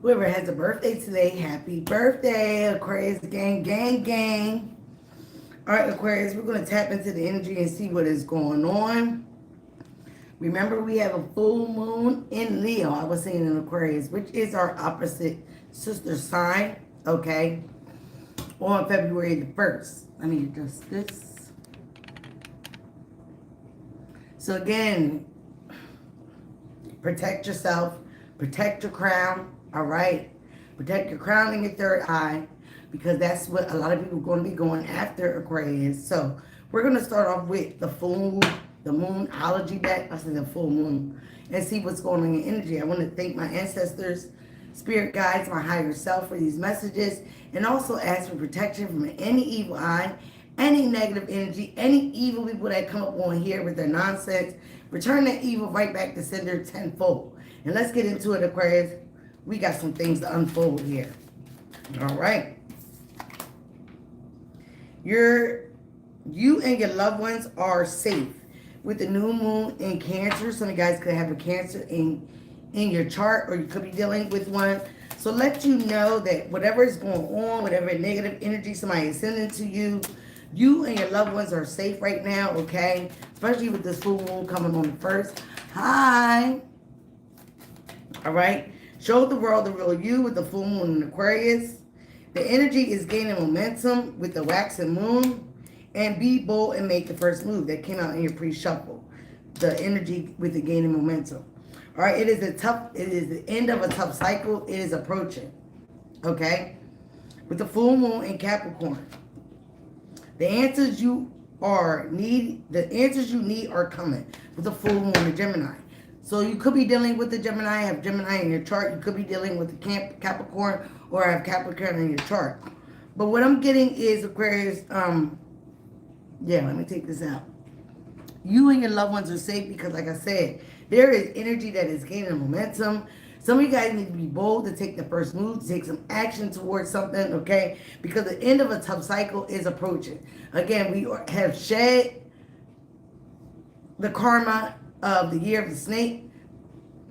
Whoever has a birthday today, happy birthday, Aquarius gang, gang, gang. All right, Aquarius, we're going to tap into the energy and see what is going on. Remember, we have a full moon in Leo, I was saying in Aquarius, which is our opposite sister sign, okay, on February the 1st. Let me adjust this. So again, protect yourself, protect your crown, all right? Protect your crown and your third eye, because that's what a lot of people are going to be going after, Aquarius. So we're going to start off with the full, the moonology deck. I said the full moon, and see what's going on in energy. I want to thank my ancestors, spirit guides, my higher self for these messages, and also ask for protection from any evil eye, any negative energy, any evil people that come up on here with their nonsense. Return that evil right back to sender tenfold. And let's get into it, Aquarius. We got some things to unfold here. All right. You and your loved ones are safe with the new moon in Cancer. Some of you guys could have a Cancer in your chart, or you could be dealing with one. So let you know that whatever is going on, whatever negative energy somebody is sending to you, you and your loved ones are safe right now, okay? Especially with this full moon coming on the 1st. Hi. All right. Show the world the real you with the full moon in Aquarius. The energy is gaining momentum with the waxing moon. And be bold and make the first move. That came out in your pre-shuffle. The energy with the gaining momentum. All right. It is the end of a tough cycle. It is approaching. Okay. With the full moon in Capricorn. The answers you need are coming with the full moon in Gemini. So you could be dealing with the Gemini, have Gemini in your chart. You could be dealing with the Capricorn, or have Capricorn in your chart. But what I'm getting is, Aquarius, let me take this out. You and your loved ones are safe because, like I said, there is energy that is gaining momentum. Some of you guys need to be bold to take the first move, to take some action towards something, okay? Because the end of a tough cycle is approaching. Again, we have shed the karma of the year of the snake.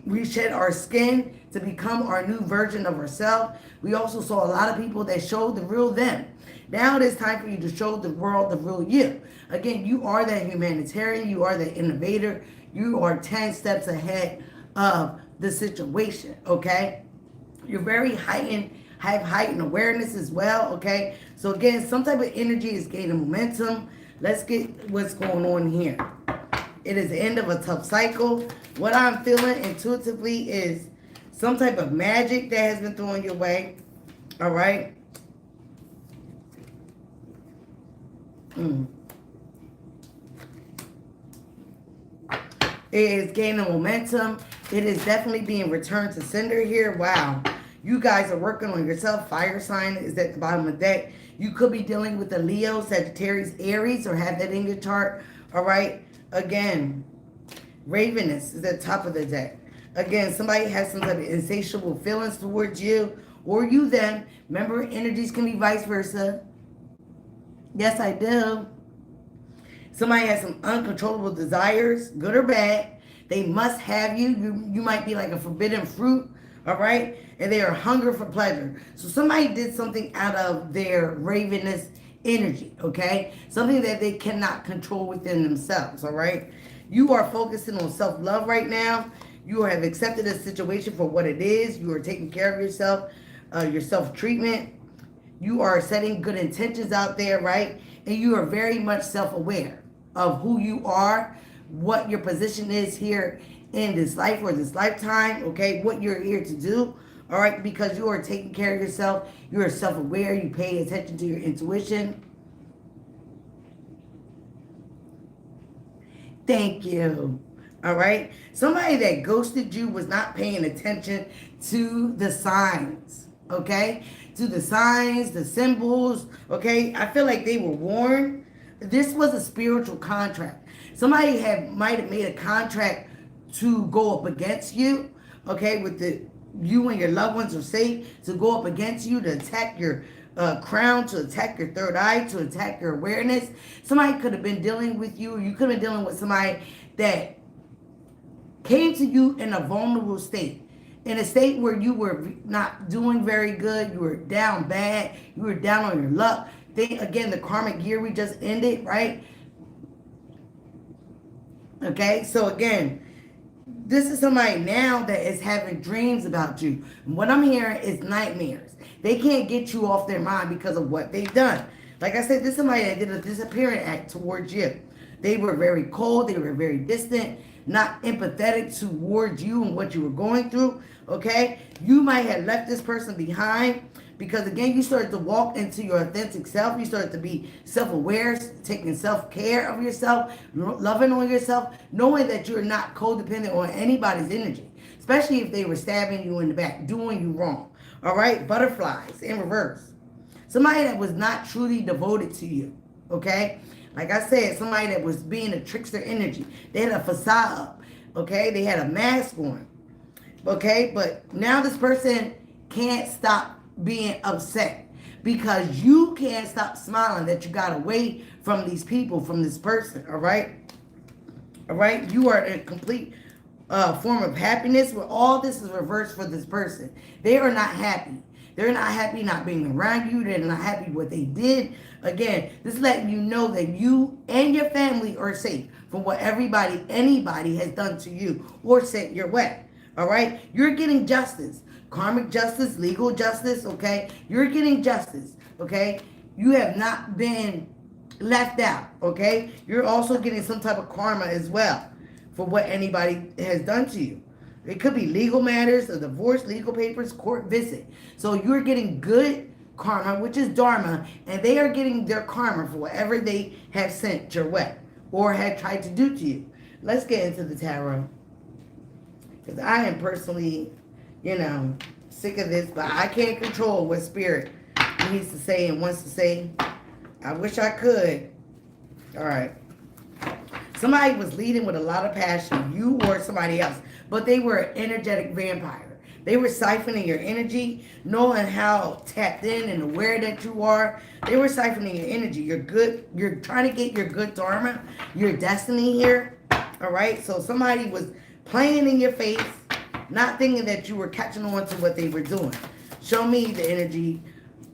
We shed our skin to become our new version of ourselves. We also saw a lot of people that showed the real them. Now it is time for you to show the world the real you. Again, you are that humanitarian. You are that innovator. You are 10 steps ahead of the situation, okay? You're very have heightened awareness as well, okay? So again, some type of energy is gaining momentum. Let's get what's going on here. It is the end of a tough cycle. What I'm feeling intuitively is some type of magic that has been thrown your way, all right? It is gaining momentum. It is definitely being returned to sender here. Wow. You guys are working on yourself. Fire sign is at the bottom of the deck. You could be dealing with the Leo, Sagittarius, Aries, or have that in your chart. All right. Again, Ravenous is at the top of the deck. Again, somebody has some type of insatiable feelings towards you, or you them. Remember, energies can be vice versa. Yes, I do. Somebody has some uncontrollable desires, good or bad. They must have you. You might be like a forbidden fruit, all right? And they are hunger for pleasure. So somebody did something out of their ravenous energy, okay? Something that they cannot control within themselves, all right? You are focusing on self-love right now. You have accepted a situation for what it is. You are taking care of yourself, your self-treatment. You are setting good intentions out there, right? And you are very much self-aware of who you are, what your position is here in this life or this lifetime, okay? What you're here to do, all right? Because you are taking care of yourself. You are self-aware. You pay attention to your intuition. Thank you. All right? Somebody that ghosted you was not paying attention to the signs, okay? To the signs, the symbols, okay? I feel like they were warned. This was a spiritual contract. Somebody might have made a contract to go up against you, okay? With you and your loved ones are safe, to go up against you, to attack your crown, to attack your third eye, to attack your awareness. Somebody could have been dealing with you. You could have been dealing with somebody that came to you in a vulnerable state. in a state where you were not doing very good, you were down bad, you were down on your luck. Then again, the karmic year we just ended, right? Okay, so again, this is somebody now that is having dreams about you. And what I'm hearing is nightmares. They can't get you off their mind because of what they've done. Like I said, this is somebody that did a disappearing act towards you. They were very cold. They were very distant, not empathetic towards you and what you were going through. Okay, you might have left this person behind because again, you started to walk into your authentic self. You started to be self-aware, taking self-care of yourself, loving on yourself, knowing that you're not codependent on anybody's energy, especially if they were stabbing you in the back, doing you wrong. All right, butterflies in reverse. Somebody that was not truly devoted to you. Okay, like I said, somebody that was being a trickster energy. They had a facade up. Okay, they had a mask on. Okay, but now this person can't stop being upset because you can't stop smiling that you got away from these people, from this person. All right, you are in a complete form of happiness where all this is reversed for this person. They are not happy. They're not happy not being around you. They're not happy what they did. Again, this is letting you know that you and your family are safe from what anybody has done to you or sent your way. All right, you're getting justice. Karmic justice, legal justice, okay? You're getting justice, okay? You have not been left out, okay? You're also getting some type of karma as well for what anybody has done to you. It could be legal matters, a divorce, legal papers, court visit. So you're getting good karma, which is dharma, and they are getting their karma for whatever they have sent your way or had tried to do to you. Let's get into the tarot. Because I am personally, sick of this, but I can't control what spirit needs to say and wants to say. I wish I could. All right. Somebody was leading with a lot of passion, you or somebody else, but they were an energetic vampire. They were siphoning your energy, knowing how tapped in and aware that you are. They were siphoning your energy. You're trying to get your good dharma, your destiny here. All right. So somebody was playing in your face, not thinking that you were catching on to what they were doing. Show me the energy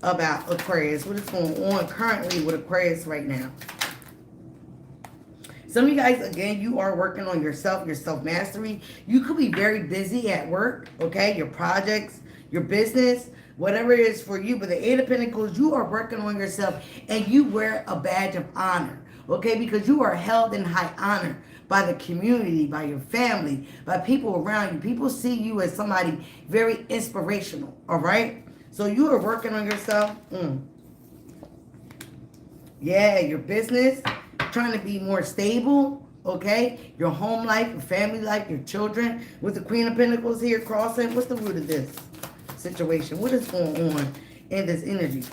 about Aquarius. What is going on currently with Aquarius right now? Some of you guys, again, you are working on yourself, your self-mastery. You could be very busy at work, okay? Your projects, your business, whatever it is for you. But the Eight of Pentacles, you are working on yourself and you wear a badge of honor, okay? Because you are held in high honor by the community, by your family, by people around you. People see you as somebody very inspirational, all right? So you are working on yourself. Yeah, your business, trying to be more stable, okay? Your home life, your family life, your children. With the Queen of Pentacles here crossing, what's the root of this situation? What is going on in this energy?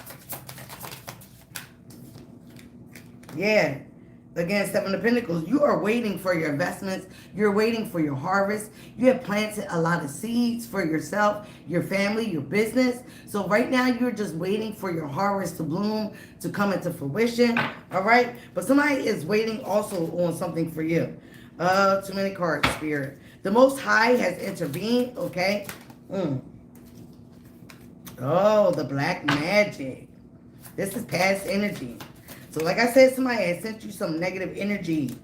Yeah. Again, Seven of Pentacles, you are waiting for your investments. You're waiting for your harvest. You have planted a lot of seeds for yourself, your family, your business. So right now, you're just waiting for your harvest to bloom, to come into fruition, all right? But somebody is waiting also on something for you. Too many cards, Spirit. The Most High has intervened, okay? Oh, the black magic. This is past energy. So like I said, somebody had sent you some negative energy,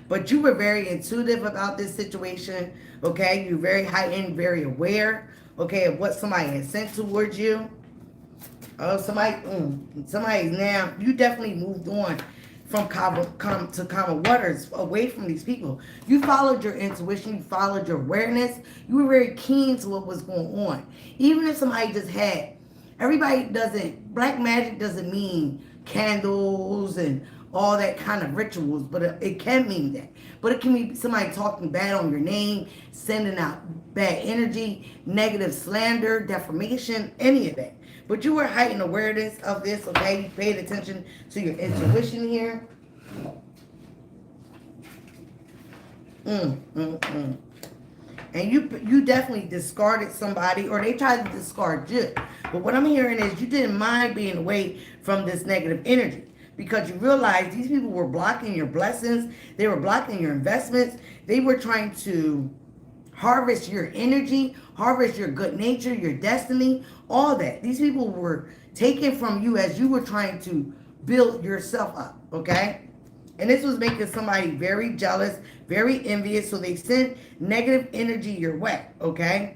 but you were very intuitive about this situation, okay? You're very heightened, very aware, okay, of what somebody had sent towards you. Oh, somebody's now, you definitely moved on from calmer waters, away from these people. You followed your intuition, you followed your awareness. You were very keen to what was going on. Even if somebody just had, black magic doesn't mean candles and all that kind of rituals, but it can mean that. But it can be somebody talking bad on your name, sending out bad energy, negative slander, defamation, any of that. But you were heightened awareness of this, okay? You paid attention to your intuition here. And you definitely discarded somebody, or they tried to discard you. But what I'm hearing is you didn't mind being away from this negative energy because you realized these people were blocking your blessings. They were blocking your investments. They were trying to harvest your energy, harvest your good nature, your destiny, all that. These people were taken from you as you were trying to build yourself up, okay? And this was making somebody very jealous, very envious, so they sent negative energy your way, okay?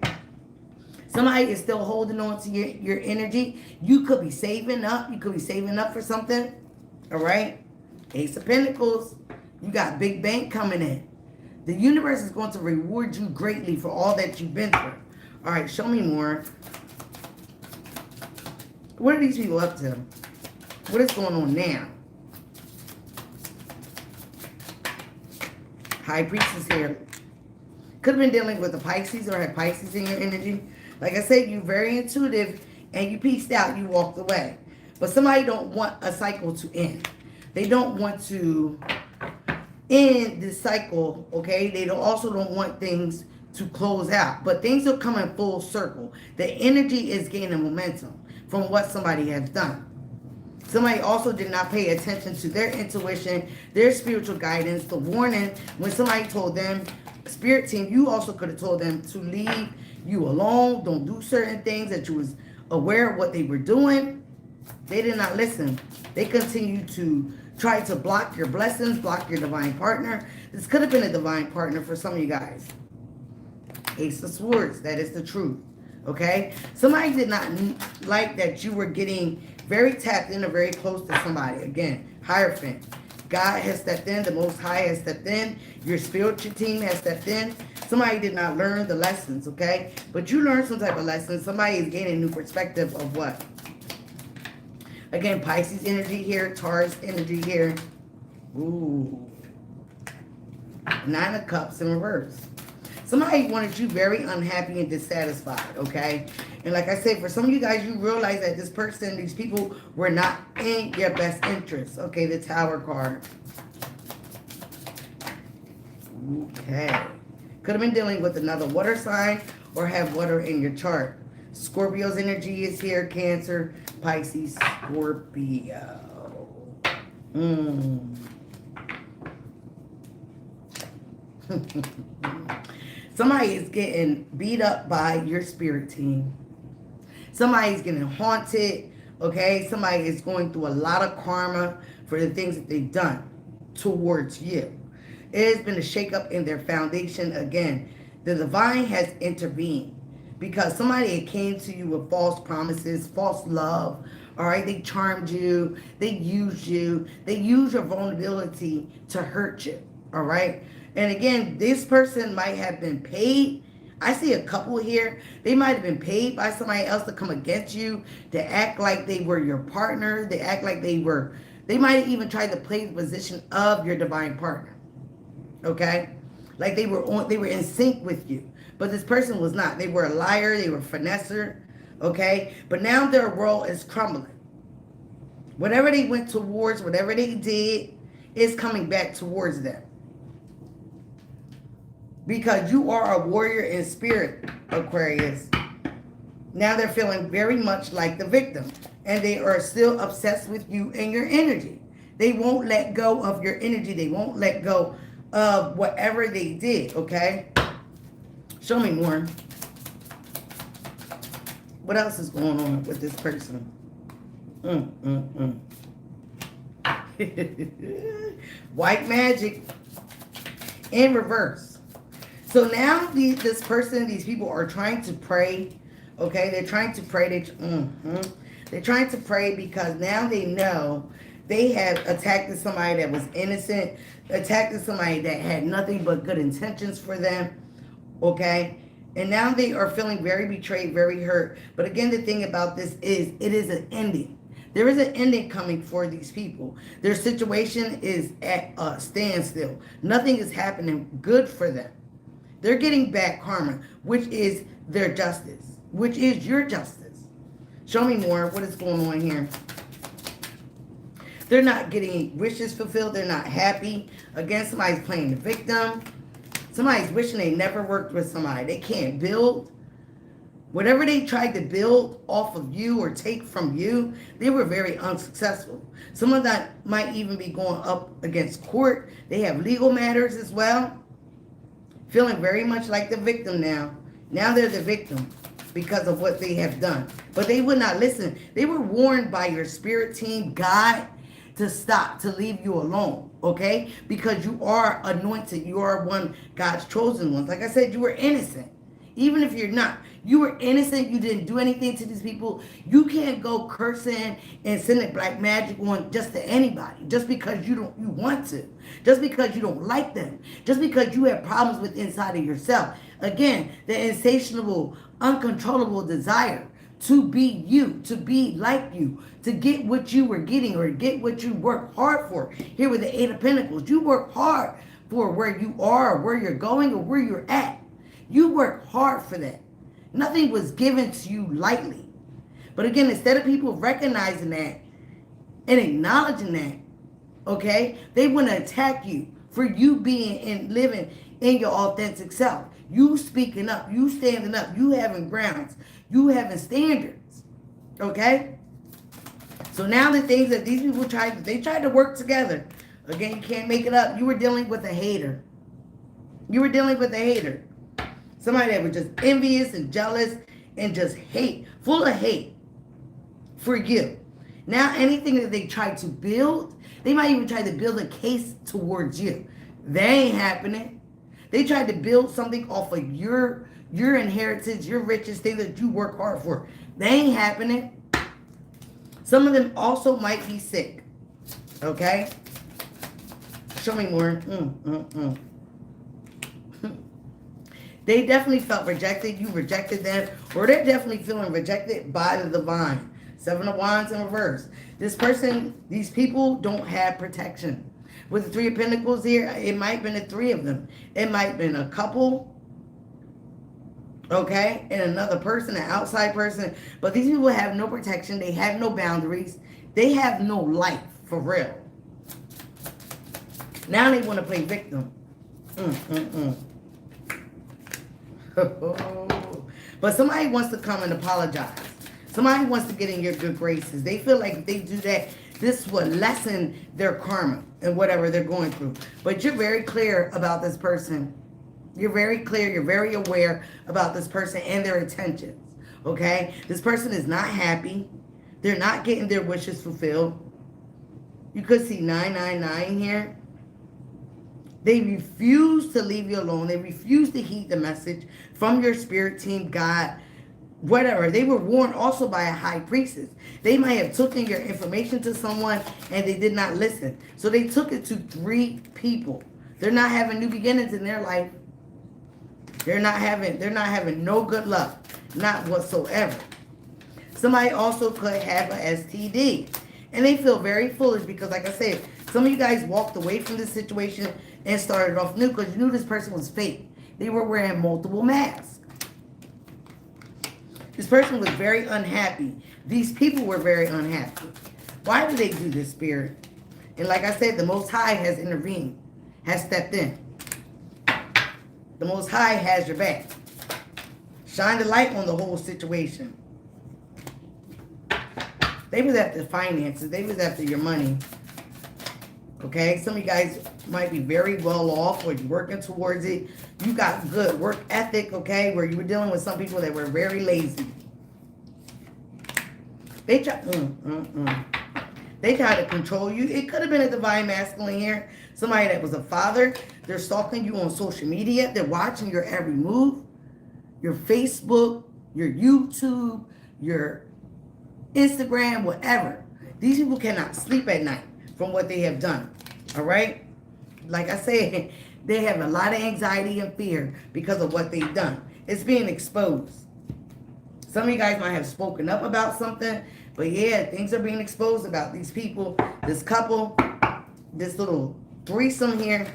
Somebody is still holding on to your energy. You could be saving up. You could be saving up for something, all right? Ace of Pentacles. You got big bank coming in. The universe is going to reward you greatly for all that you've been through. All right, show me more. What are these people up to? What is going on now? High Priestess here. Could have been dealing with a Pisces or had Pisces in your energy. Like I said, you're very intuitive and you pieced out, you walked away. But somebody don't want a cycle to end. They don't want to end this cycle, okay? They also don't want things to close out. But things are coming full circle. The energy is gaining momentum from what somebody has done. Somebody also did not pay attention to their intuition, their spiritual guidance, the warning when somebody told them, Spirit team, you also could have told them to leave you alone, don't do certain things, that you was aware of what they were doing. They did not listen. They continued to try to block your blessings, block your divine partner. This could have been a divine partner for some of you guys. Ace of Swords, that is the truth. Okay? Somebody did not like that you were getting very tapped in or very close to somebody. Again, Hierophant. God has stepped in. The Most High has stepped in. Your spiritual team has stepped in. Somebody did not learn the lessons, okay? But you learned some type of lesson. Somebody is gaining a new perspective of what? Again, Pisces energy here. Taurus energy here. Ooh. 9 of Cups in reverse. Somebody wanted you very unhappy and dissatisfied, okay? And like I said, for some of you guys, you realize that this person, these people were not in your best interest. Okay, the Tower card. Okay. Could have been dealing with another water sign or have water in your chart. Scorpio's energy is here. Cancer, Pisces, Scorpio. Somebody is getting beat up by your spirit team. Somebody's getting haunted, okay? Somebody is going through a lot of karma for the things that they've done towards you. It has been a shakeup in their foundation. Again, the divine has intervened because somebody came to you with false promises, false love, all right? They charmed you. They used you. They used your vulnerability to hurt you, all right? And again, this person might have been paid. I see a couple here. They might have been paid by somebody else to come against you, to act like they were your partner. They act like they might have even tried to play the position of your divine partner. Okay? Like they were in sync with you. But this person was not. They were a liar. They were a finesser. Okay? But now their world is crumbling. Whatever they went towards, whatever they did, is coming back towards them. Because you are a warrior in spirit, Aquarius. Now they're feeling very much like the victim. And they are still obsessed with you and your energy. They won't let go of your energy. They won't let go of whatever they did, okay? Show me more. What else is going on with this person? White magic in reverse. So now this person, these people are trying to pray, okay? They're trying to pray. They're trying to pray because now they know they have attacked somebody that was innocent, attacked somebody that had nothing but good intentions for them, okay? And now they are feeling very betrayed, very hurt. But again, the thing about this is it is an ending. There is an ending coming for these people. Their situation is at a standstill. Nothing is happening good for them. They're getting back karma, which is their justice, which is your justice. Show me more. What is going on here? They're not getting wishes fulfilled. They're not happy. Again, somebody's playing the victim. Somebody's wishing they never worked with somebody. They can't build. Whatever they tried to build off of you or take from you, they were very unsuccessful. Some of that might even be going up against court. They have legal matters as well. Feeling very much like the victim now. Now they're the victim because of what they have done. But they would not listen. They were warned by your spirit team, God, to stop, to leave you alone, okay? Because you are anointed. You are one God's chosen ones. Like I said, you were innocent. Even if you're not, you were innocent. You didn't do anything to these people. You can't go cursing and sending black magic on just to anybody, just because you want to, just because you don't like them, just because you have problems with inside of yourself. Again, the insatiable, uncontrollable desire to be you, to be like you, to get what you were getting or get what you worked hard for. Here with the Eight of Pentacles, you work hard for where you are, where you're going, or where you're at. You work hard for that. Nothing was given to you lightly. But again, instead of people recognizing that and acknowledging that, okay, they want to attack you for you being and living in your authentic self. You speaking up, you standing up, you having grounds, you having standards, okay? So now the things that these people tried to work together. Again, you can't make it up. You were dealing with a hater. You were dealing with a hater. Somebody that was just envious and jealous and just hate, full of hate for you. Now anything that they try to build, they might even try to build a case towards you. They ain't happening. They tried to build something off of your inheritance, your riches, things that you work hard for. They ain't happening. Some of them also might be sick. Okay? Show me more. They definitely felt rejected. You rejected them. Or they're definitely feeling rejected by the divine. Seven of Wands in reverse. This person, these people don't have protection. With the Three of Pentacles here, it might have been the three of them. It might have been a couple, okay, and another person, an outside person. But these people have no protection. They have no boundaries. They have no life, for real. Now they want to play victim. But somebody wants to come and apologize. Somebody wants to get in your good graces. They feel like if they do that, this will lessen their karma and whatever they're going through. But you're very clear about this person. You're very clear. You're very aware about this person and their intentions. Okay? This person is not happy. They're not getting their wishes fulfilled. You could see 999 here. They refuse to leave you alone. They refuse to heed the message from your spirit team, God, whatever. They were warned also by a high priestess. They might have taken your information to someone and they did not listen. So they took it to 3 people. They're not having new beginnings in their life. They're not having no good luck. Not whatsoever. Somebody also could have a STD. And they feel very foolish because, like I said, some of you guys walked away from this situation and started off new because you knew this person was fake. They were wearing multiple masks. This person was very unhappy. These people were very unhappy. Why do they do this, Spirit? And like I said, the Most High has intervened, has stepped in. The Most High has your back. Shine the light on the whole situation. They was after finances. They was after your money. Okay? Some of you guys might be very well off or you're working towards it. You got good work ethic, okay? Where you were dealing with some people that were very lazy. They try to control you. It could have been a divine masculine here. Somebody that was a father. They're stalking you on social media. They're watching your every move. Your Facebook, your YouTube, your Instagram, whatever. These people cannot sleep at night from what they have done. All right? Like I said, they have a lot of anxiety and fear because of what they've done. It's being exposed. Some of you guys might have spoken up about something, but yeah, things are being exposed about these people, this couple, this little threesome here.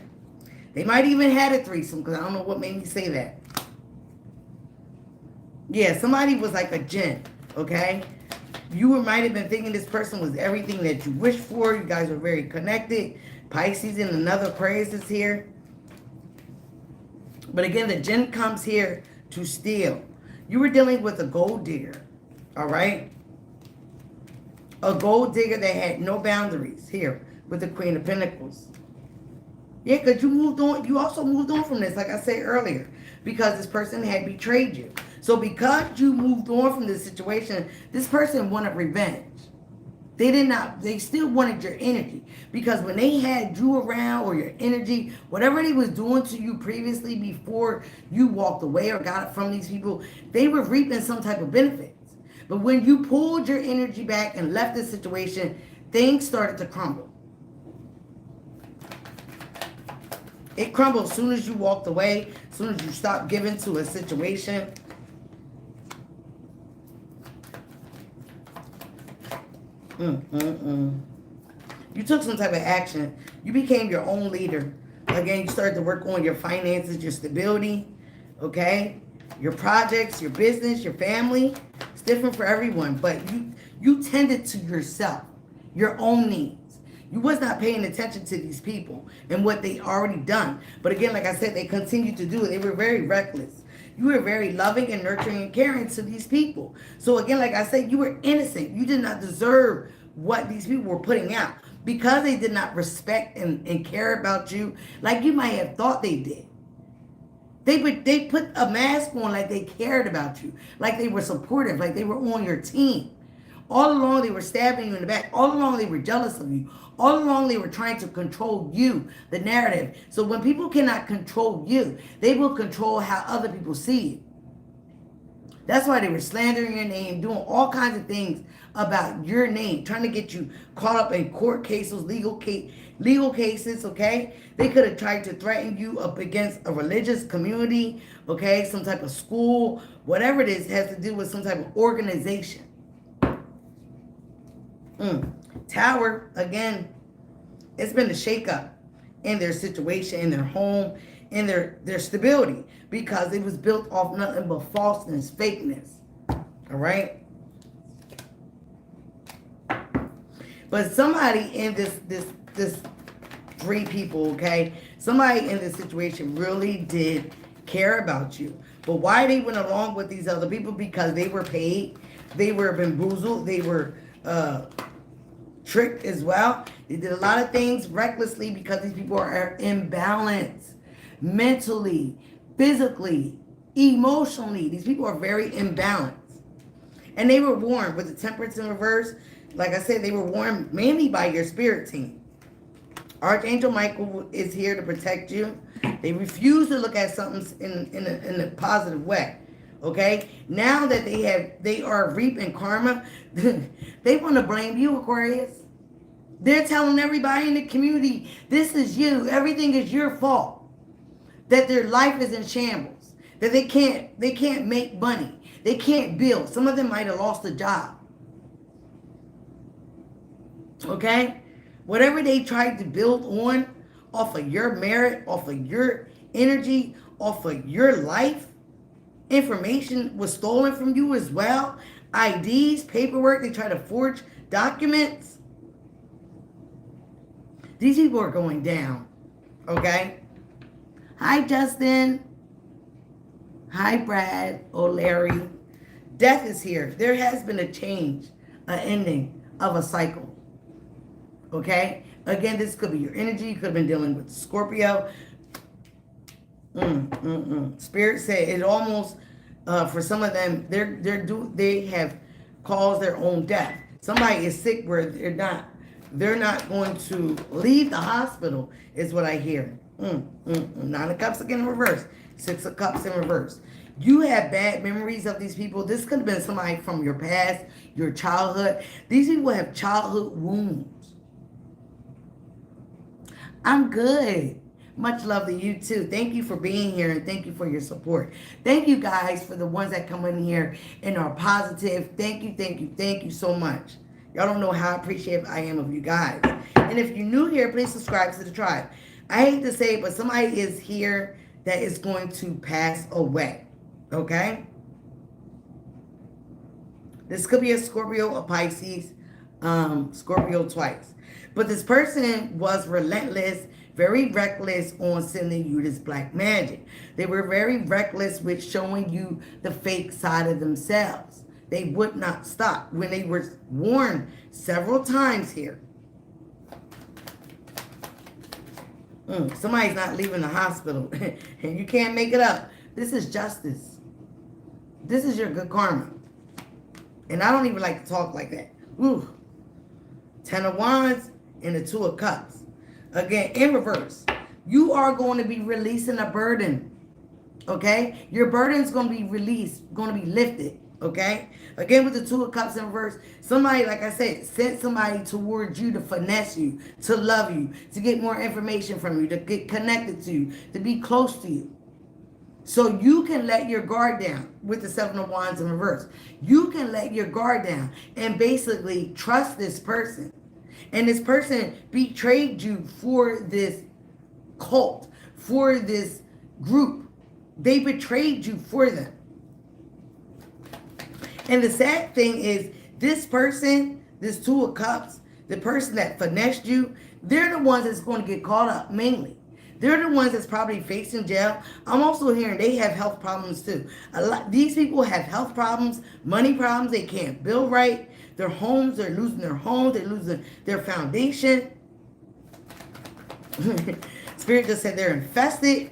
They might even had a threesome because I don't know what made me say that. Yeah, somebody was like a djinn, okay? You might have been thinking this person was everything that you wished for. You guys were very connected. Pisces in another Aquarius is here. But again, the djinn comes here to steal. You were dealing with a gold digger, all right? A gold digger that had no boundaries here with the Queen of Pentacles. Yeah, because you moved on. You also moved on from this, like I said earlier, because this person had betrayed you. So because you moved on from this situation, this person wanted revenge. They did not, they still wanted your energy. Because when they had you around, or your energy, whatever they was doing to you previously before you walked away or got it from these people, they were reaping some type of benefits. But when you pulled your energy back and left this situation, things started to crumble. It crumbled as soon as you walked away, as soon as you stopped giving to a situation. You took some type of action. You became your own leader. Again, you started to work on your finances, your stability, okay? Your projects, your business, your family. It's different for everyone, but you tended to yourself, your own needs. You was not paying attention to these people and what they already done. But again, like I said, they continued to do it. They were very reckless. You were very loving and nurturing and caring to these people. So again, like I said, you were innocent. You did not deserve what these people were putting out because they did not respect and care about you like you might have thought they did. They put a mask on like they cared about you, like they were supportive, like they were on your team. All along, they were stabbing you in the back. All along, they were jealous of you. All along, they were trying to control you, the narrative. So when people cannot control you, they will control how other people see you. That's why they were slandering your name, doing all kinds of things about your name, trying to get you caught up in court cases, legal cases, okay? They could have tried to threaten you up against a religious community, okay? Some type of school, whatever it is, has to do with some type of organization. Tower, again, it's been a shakeup in their situation, in their home, in their stability, because it was built off nothing but falseness, fakeness. All right? But somebody in this three people, okay? Somebody in this situation really did care about you. But why they went along with these other people? Because they were paid, they were bamboozled, they were tricked as well. They did a lot of things recklessly because these people are imbalanced mentally, physically, emotionally. These people are very imbalanced. And they were warned with the temperance in reverse. Like I said, they were warned mainly by your spirit team. Archangel Michael is here to protect you. They refuse to look at something in a positive way. Okay, now that they are reaping karma, they want to blame you, Aquarius. They're telling everybody in the community, this is you. Everything is your fault. That their life is in shambles. That they can't make money. They can't build. Some of them might have lost a job. Okay, whatever they tried to build on, off of your merit, off of your energy, off of your life. Information was stolen from you as well. IDs, paperwork, they try to forge documents. These people are going down. Okay? Hi, Justin. Hi, Brad. O'Leary. Death is here. There has been a change, an ending of a cycle. Okay? Again, this could be your energy. You could have been dealing with Scorpio. Spirit said it almost, for some of them, they have caused their own death. Somebody is sick where they're not going to leave the hospital, is what I hear. Nine of Cups again in reverse. Six of Cups in reverse. You have bad memories of these people. This could have been somebody from your past, your childhood. These people have childhood wounds. I'm good. Much love to you too. Thank you for being here and thank you for your support. Thank you guys for the ones that come in here and are positive. Thank you so much. Y'all don't know how appreciative I am of you guys. And if you're new here, please subscribe to the tribe. I hate to say it, but somebody is here that is going to pass away. Okay? This could be a Scorpio, a Pisces, Scorpio twice. But this person was relentless, very reckless on sending you this black magic. They were very reckless with showing you the fake side of themselves. They would not stop when they were warned several times here. Somebody's not leaving the hospital. And you can't make it up. This is justice. This is your good karma. And I don't even like to talk like that. Ooh. 10 of Wands and the 2 of Cups. Again, in reverse. You are going to be releasing a burden. Okay? Your burden is going to be released, going to be lifted. Okay? Again, with the 2 of Cups in reverse, somebody, like I said, sent somebody towards you to finesse you, to love you, to get more information from you, to get connected to you, to be close to you. So you can let your guard down with the 7 of Wands in reverse. You can let your guard down and basically trust this person. And this person betrayed you for this cult, for this group. They betrayed you for them. And the sad thing is, this person, this 2 of Cups, the person that finessed you, they're the ones that's going to get caught up mainly. They're the ones that's probably facing jail. I'm also hearing they have health problems too. These people have health problems, money problems. They can't build right. Their homes, they're losing their homes. They're losing their foundation. Spirit just said they're infested.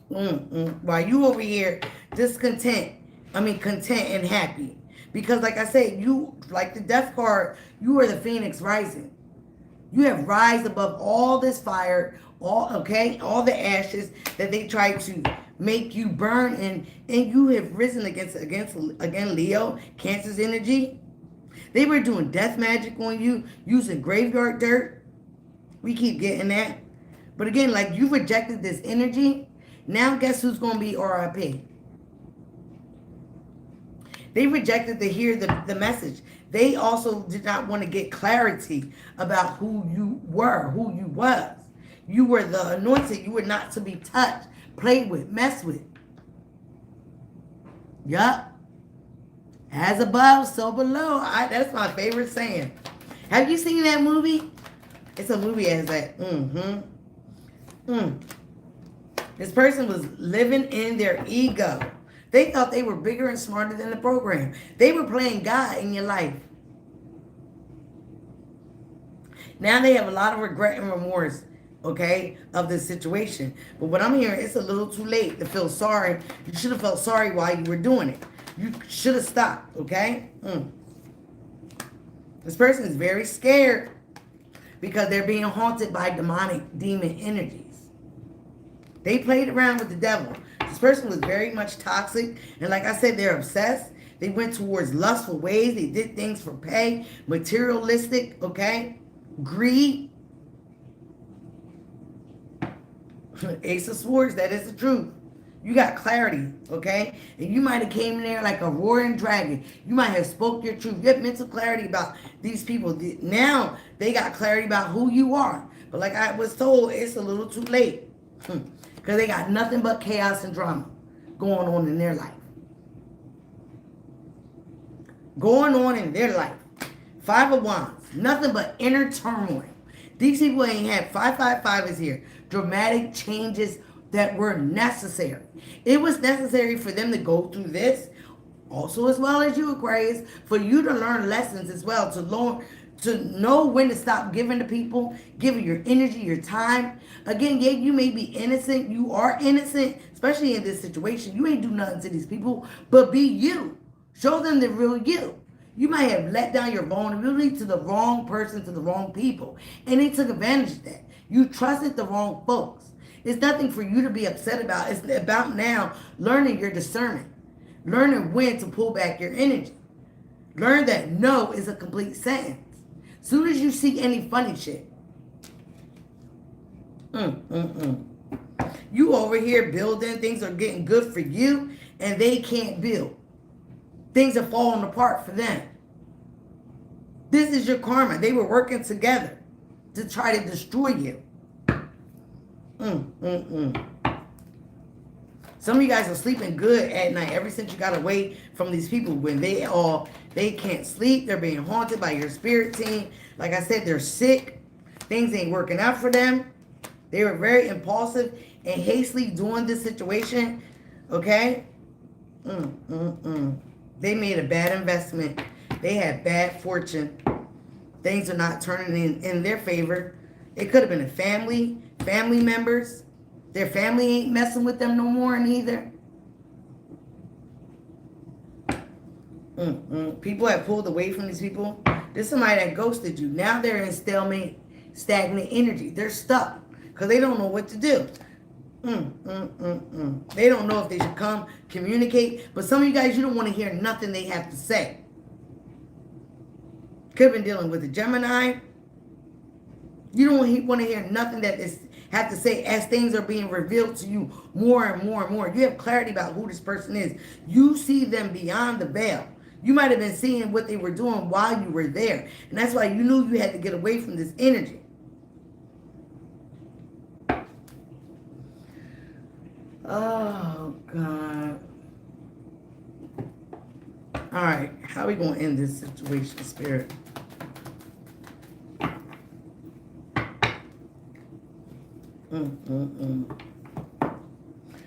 While you over here content and happy. Because like I said, you, like the Death card, you are the Phoenix rising. You have rise above all this fire, all the ashes that they tried to make you burn, and you have risen against again Leo, Cancer's energy. They were doing death magic on you, using graveyard dirt. We keep getting that. But again, like, you rejected this energy. Now guess who's going to be RIP? They rejected to hear the message. They also did not want to get clarity about who you were, who you was. You were the anointed. You were not to be touched, played with, messed with. Yup. As above, so below. That's my favorite saying. Have you seen that movie? It's a movie as that. This person was living in their ego. They thought they were bigger and smarter than the program. They were playing God in your life. Now they have a lot of regret and remorse, okay, of this situation. But what I'm hearing, it's a little too late to feel sorry. You should have felt sorry while you were doing it. You should have stopped, okay? This person is very scared because they're being haunted by demon energies. They played around with the devil. This person was very much toxic. And like I said, they're obsessed. They went towards lustful ways. They did things for pay. Materialistic, okay? Greed. Ace of Swords, that is the truth. You got clarity, okay? And you might have came in there like a roaring dragon. You might have spoke your truth. You have mental clarity about these people. Now they got clarity about who you are. But like I was told, it's a little too late. Because they got nothing but chaos and drama going on in their life. Going on in their life. 5 of Wands. Nothing but inner turmoil. These people ain't had 555 is here. Dramatic changes that were necessary. It was necessary for them to go through this. Also as well as you, Aquarius. For you to learn lessons as well. To know when to stop giving to people, giving your energy, your time. Again, yeah, you may be innocent. You are innocent, especially in this situation. You ain't do nothing to these people, but be you. Show them the real you. You might have let down your vulnerability to the wrong person, to the wrong people, and they took advantage of that. You trusted the wrong folks. It's nothing for you to be upset about. It's about now learning your discernment, learning when to pull back your energy. Learn that no is a complete sentence. Soon as you see any funny shit, you over here building, things are getting good for you, and they can't build. Things are falling apart for them. This is your karma. They were working together to try to destroy you. Some of you guys are sleeping good at night ever since you got away from these people. When they can't sleep, they're being haunted by your spirit team. Like I said, they're sick. Things ain't working out for them. They were very impulsive and hastily doing this situation. Okay? They made a bad investment. They had bad fortune. Things are not turning in their favor. It could have been a family members. Their family ain't messing with them no more neither. People have pulled away from these people. There's somebody that ghosted you. Now they're in stalemate, stagnant energy. They're stuck because they don't know what to do. They don't know if they should come communicate. But some of you guys, you don't want to hear nothing they have to say. Could have been dealing with a Gemini. You don't want to hear nothing that is have to say as things are being revealed to you more and more and more. You have clarity about who this person is. You see them beyond the veil. You might have been seeing what they were doing while you were there. And that's why you knew you had to get away from this energy. Oh, God. All right. How are we going to end this situation, Spirit?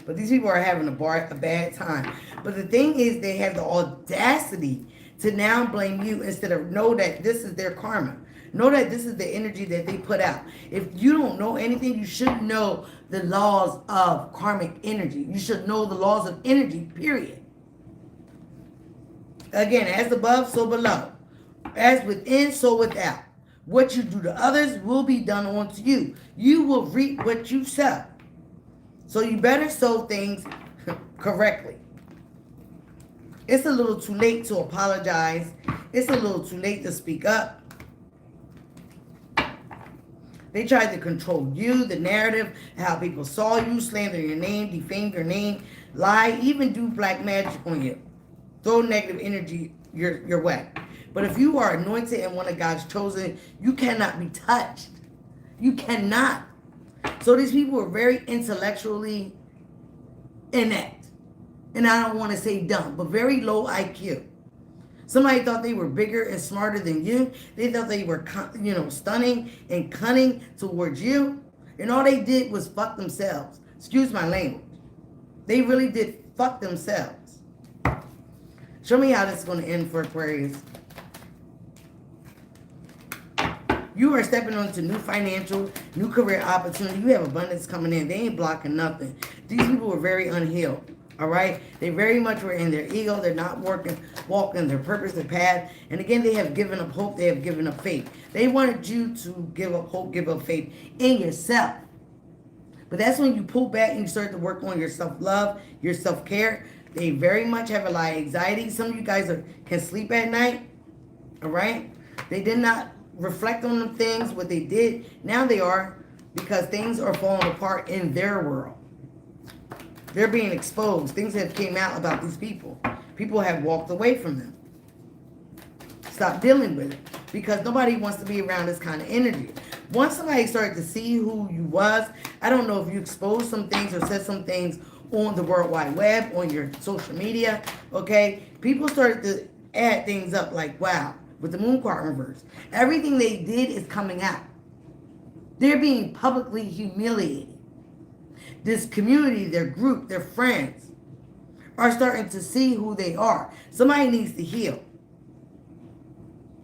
But these people are having a bad time. But the thing is, they have the audacity to now blame you instead of know that this is their karma. Know that this is the energy that they put out. If you don't know anything, you should know the laws of karmic energy. You should know the laws of energy, period. Again, as above, so below. As within, so without. What you do to others will be done unto you. You will reap what you sow. So you better sow things correctly. It's a little too late to apologize. It's a little too late to speak up. They tried to control you, the narrative, how people saw you, slander your name, defame your name, lie, even do black magic on you. Throw negative energy your way. But if you are anointed and one of God's chosen, you cannot be touched. You cannot. So these people are very intellectually inept. And I don't want to say dumb, but very low IQ. Somebody thought they were bigger and smarter than you. They thought they were, stunning and cunning towards you. And all they did was fuck themselves. Excuse my language. They really did fuck themselves. Show me how this is going to end for Aquarius. You are stepping onto new financial, new career opportunity. You have abundance coming in. They ain't blocking nothing. These people were very unhealed. All right? They very much were in their ego. They're not walking their purpose, their path. And again, they have given up hope. They have given up faith. They wanted you to give up hope, give up faith in yourself. But that's when you pull back and you start to work on your self-love, your self-care. They very much have a lot of anxiety. Some of you guys can sleep at night. All right? They did not reflect on the things, what they did. Now they are, because things are falling apart in their world. They're being exposed. Things have came out about these people. People have walked away from them. Stop dealing with it. Because nobody wants to be around this kind of energy. Once somebody started to see who you was, I don't know if you exposed some things or said some things on the World Wide Web, on your social media, okay? People started to add things up like, wow, with the moon card reverse. Everything they did is coming out. They're being publicly humiliated. This community, their group, their friends are starting to see who they are. Somebody needs to heal.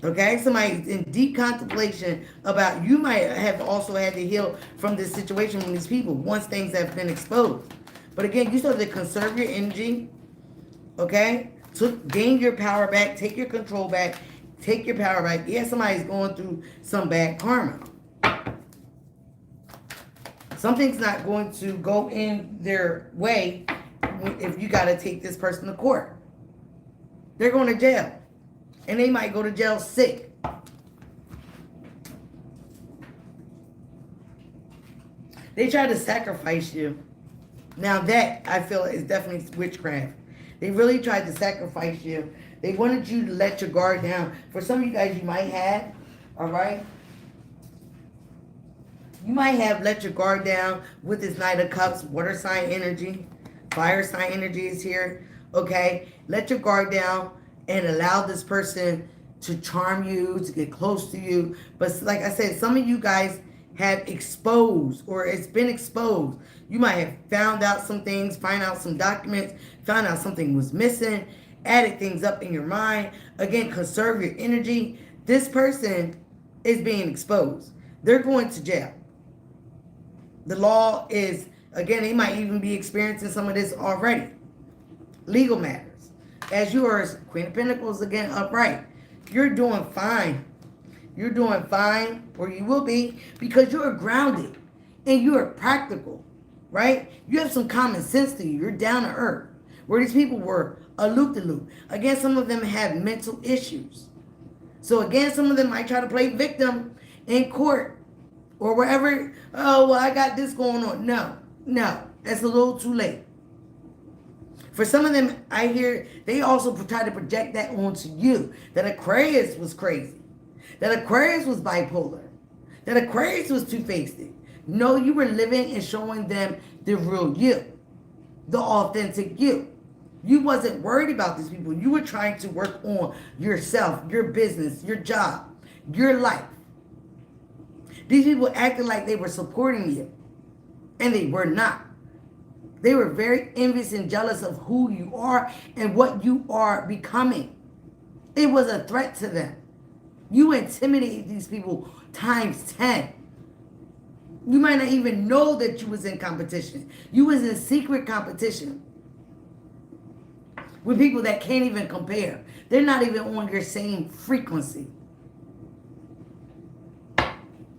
Okay? Somebody's in deep contemplation about, you might have also had to heal from this situation with these people once things have been exposed. But again, you start to conserve your energy. Okay? So gain your power back. Take your control back. Take your power back. Yeah, somebody's going through some bad karma. Something's not going to go in their way if you got to take this person to court. They're going to jail. And they might go to jail sick. They try to sacrifice you. Now that, I feel, is definitely witchcraft. They really tried to sacrifice you. They wanted you to let your guard down. For some of you guys, you might have, all right? You might have let your guard down with this Knight of Cups, water sign energy, fire sign energy is here, okay? Let your guard down and allow this person to charm you, to get close to you. But like I said, some of you guys have exposed, or it's been exposed. You might have found out some things, find out some documents, found out something was missing, added things up in your mind. Again, conserve your energy. This person is being exposed. They're going to jail. The law is, again, they might even be experiencing some of this already. Legal matters. As you are Queen of Pentacles, again, upright. You're doing fine. You're doing fine, or you will be, because you are grounded and you are practical, right? You have some common sense to you. You're down to earth. Where these people were a loop-de-loop. Again, some of them have mental issues. So again, some of them might try to play victim in court or wherever. Oh, well, I got this going on. No, that's a little too late. For some of them, I hear they also try to project that onto you. That Aquarius was crazy. That Aquarius was bipolar. That Aquarius was two-faced. No, you were living and showing them the real you. The authentic you. You wasn't worried about these people. You were trying to work on yourself, your business, your job, your life. These people acted like they were supporting you. And they were not. They were very envious and jealous of who you are and what you are becoming. It was a threat to them. You intimidated these people times 10. You might not even know that you was in competition. You was in secret competition with people that can't even compare. They're not even on your same frequency.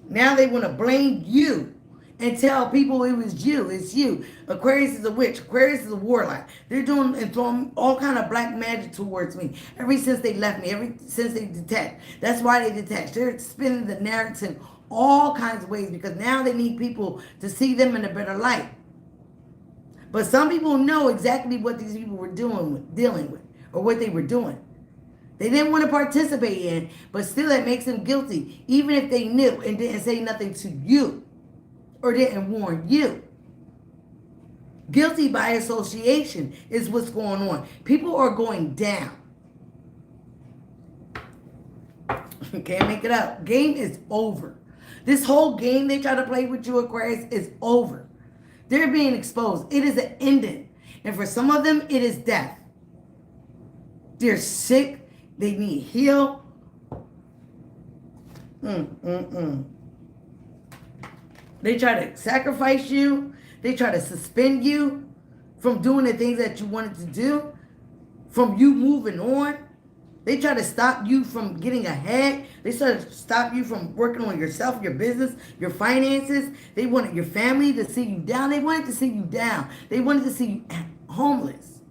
Now they want to blame you and tell people it was you. It's you. Aquarius is a witch. Aquarius is a warlock. They're doing and throwing all kind of black magic towards me. Ever since they left me. Ever since they detached. That's why they detached. They're spinning the narrative all kinds of ways because now they need people to see them in a better light. But some people know exactly what these people were dealing with, or what they were doing. They didn't want to participate in, but still that makes them guilty, even if they knew and didn't say nothing to you. Or didn't warn you. Guilty by association is what's going on. People are going down. Can't make it up. Game is over. This whole game they try to play with you, Aquarius, is over. They're being exposed. It is an ending. And for some of them, it is death. They're sick. They need heal. They try to sacrifice you. They try to suspend you from doing the things that you wanted to do, from you moving on. They try to stop you from getting ahead. They try to stop you from working on yourself, your business, your finances. They wanted your family to see you down. They wanted to see you down. They wanted to see you homeless.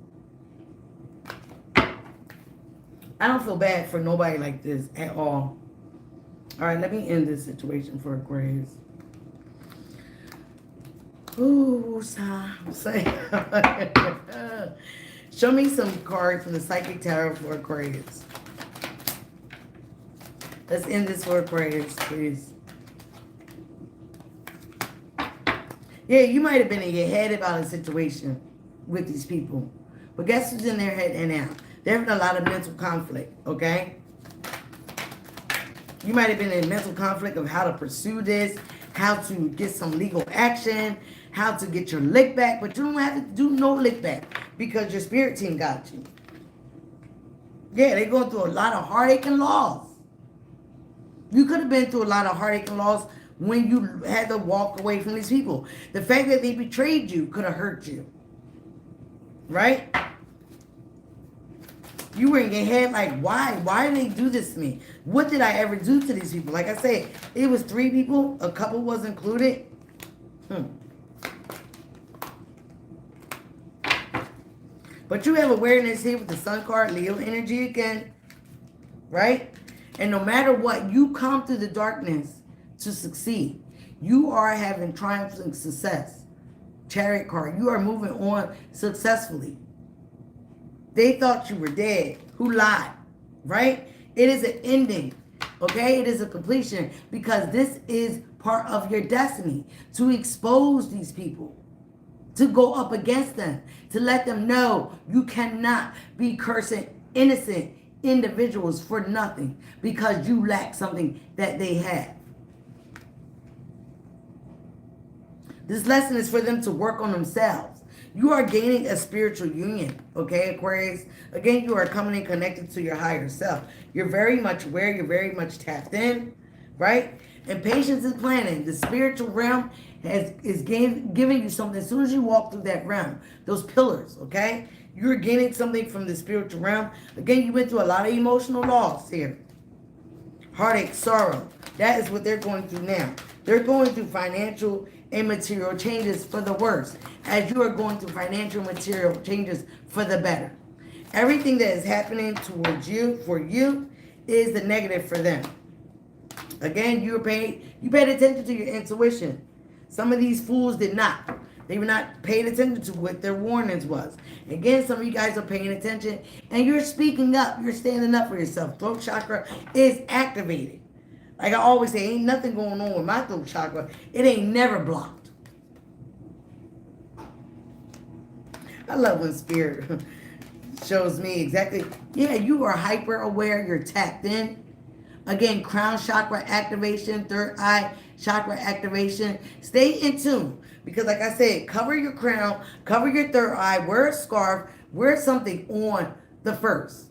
I don't feel bad for nobody like this at all. All right, let me end this situation for Aquarius. Ooh, say. Show me some cards from the Psychic Tarot for Aquarius. Let's end this for Aquarius, please. Yeah, you might have been in your head about a situation with these people. But guess who's in their head and now? They're having a lot of mental conflict, okay? You might have been in mental conflict of how to pursue this, how to get some legal action, how to get your lick back, but you don't have to do no lick back because your spirit team got you. Yeah, they're going through a lot of heartache and loss. You could have been through a lot of heartache and loss when you had to walk away from these people. The fact that they betrayed you could have hurt you. Right? You were in your head like, why? Why did they do this to me? What did I ever do to these people? Like I said, it was 3 people. A couple was included. But you have awareness here with the Sun card, Leo energy again. Right? And no matter what, you come through the darkness to succeed. You are having triumph and success. Chariot card. You are moving on successfully. They thought you were dead. Who lied? Right? It is an ending. Okay? It is a completion. Because this is part of your destiny. To expose these people. To go up against them. To let them know you cannot be cursing innocent individuals for nothing. Because you lack something that they have. This lesson is for them to work on themselves. You are gaining a spiritual union, okay, Aquarius? Again, you are coming in connected to your higher self. You're very much aware. You're very much tapped in. right? And patience is planning. The spiritual realm is giving you something. As soon as you walk through that realm, those pillars, okay? You're getting something from the spiritual realm. Again, you went through a lot of emotional loss here. Heartache, sorrow. That is what they're going through now. They're going through financial and material changes for the worse, as you are going through financial and material changes for the better. Everything that is happening towards you, for you, is the negative for them. Again, you paid attention to your intuition. Some of these fools did not. They were not paying attention to what their warnings was. Again, some of you guys are paying attention and you're speaking up. You're standing up for yourself. Throat chakra is activated. Like I always say, ain't nothing going on with my throat chakra. It ain't never blocked. I love when spirit shows me exactly. Yeah, you are hyper aware. You're tapped in. Again, crown chakra activation, third eye chakra activation. Stay in tune. Because like I said, cover your crown, cover your third eye, wear a scarf, wear something on the 1st.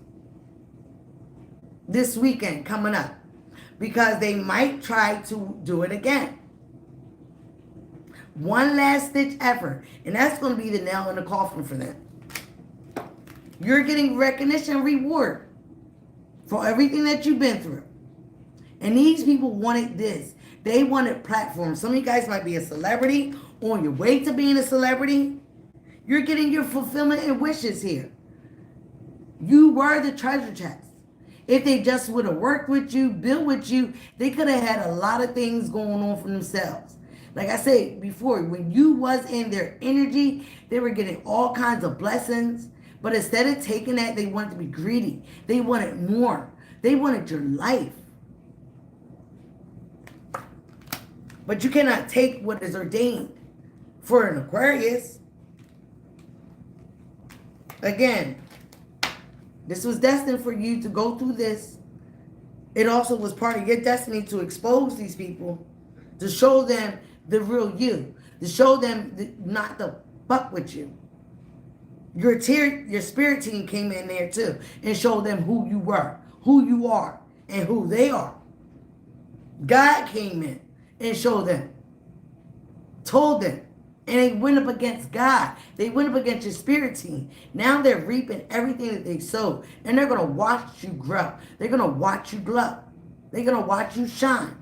This weekend coming up. Because they might try to do it again. One last stitch effort. And that's going to be the nail in the coffin for them. You're getting recognition and reward for everything that you've been through. And these people wanted this. They wanted platforms. Some of you guys might be a celebrity, on your way to being a celebrity. You're getting your fulfillment and wishes here. You were the treasure chest. If they just would have worked with you, built with you, they could have had a lot of things going on for themselves. Like I said before, when you was in their energy, they were getting all kinds of blessings. But instead of taking that, they wanted to be greedy. They wanted more. They wanted your life. But you cannot take what is ordained for an Aquarius. Again, this was destined for you to go through this. It also was part of your destiny to expose these people, to show them the real you, to show them not to fuck with you. Your spirit team came in there too and showed them who you were, who you are, and who they are. God came in and showed them, told them, and they went up against God. They went up against your spirit team. Now they're reaping everything that they sowed. And they're going to watch you grow. They're going to watch you glow. They're going to watch you shine.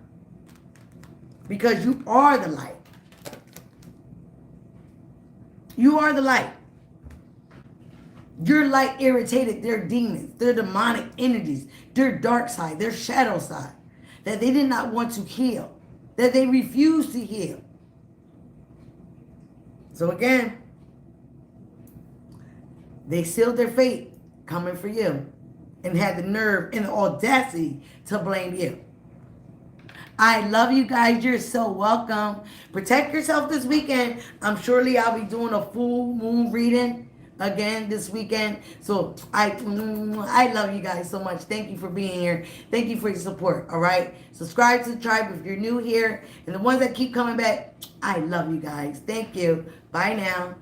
Because you are the light. You are the light. Your light irritated their demons, their demonic energies, their dark side, their shadow side. That they did not want to heal. That they refused to heal. So again, they sealed their fate coming for you and had the nerve and the audacity to blame you. I love you guys. You're so welcome. Protect yourself this weekend. I'll be doing a full moon reading again this weekend. So I love you guys so much. Thank you for being here. Thank you for your support. All right. Subscribe to the tribe if you're new here. And the ones that keep coming back, I love you guys. Thank you. Bye now.